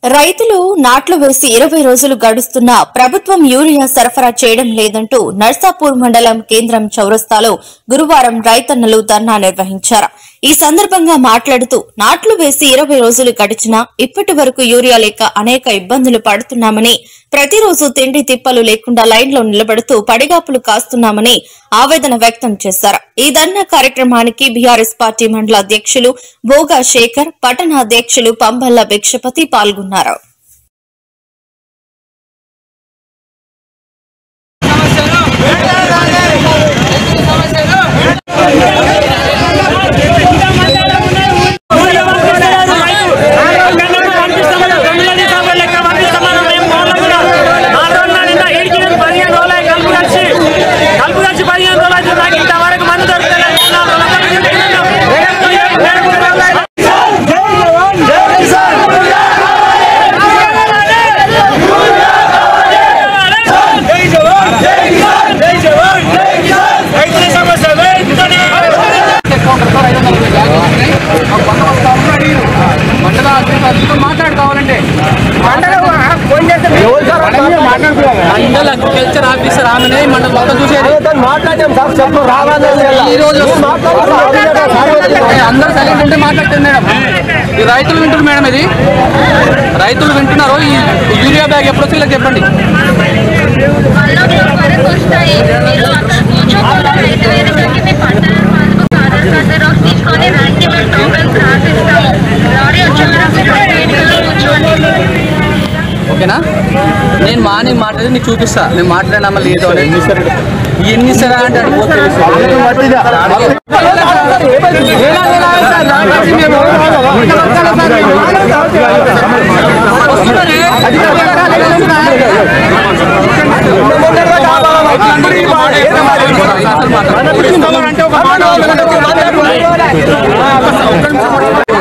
రైతులు నాట్లు వేసి 20 రోజులు గడుస్తున్నా ప్రభుత్వం యూరియా సరఫరా చేయడం లేదంటూ నర్సాపూర్ మండలం కేంద్రం చౌరస్తాలో గురువారం రైతన్నలు ధర్నా నిర్వహించారు. ఈ సందర్భంగా మాట్లాడుతూ నాట్లు వేసి 20 రోజులు గడిచినా ఇప్పటి వరకు యూరియా లేక అనేక ఇబ్బందులు పడుతున్నామని, ప్రతిరోజు తిండి తిప్పలు లేకుండా లైన్లో నిలబడుతూ పడిగాపులు కాస్తున్నామని ఆవేదన వ్యక్తం చేశారు. ఈ ధర్నా కార్యక్రమానికి బీఆర్ఎస్ పార్టీ మండల అధ్యక్షులు భోగా శేఖర్, పట్టణ అధ్యక్షులు పంబల్ల భిక్షపతి పాల్గొన్నారు. మండల అగ్రికల్చర్ ఆఫీసర్ ఆమెనే మండలం మొత్తం చూసేది. అందరూ సైలెంట్ ఉంటే మాట్లాడుతుంది మేడం. ఈ రైతులు వింటున్నారు మేడం, ఇది రైతులు వింటున్నారు. ఈ యూరియా బ్యాగ్ ఎప్పుడు వచ్చి వీళ్ళకి చెప్పండి. ఓకేనా? నేను మార్నింగ్ మాట్లాడి నీకు చూపిస్తా, నేను మాట్లాడినా మళ్ళీ ఏదో ఎన్ని సరే అంటే అంటే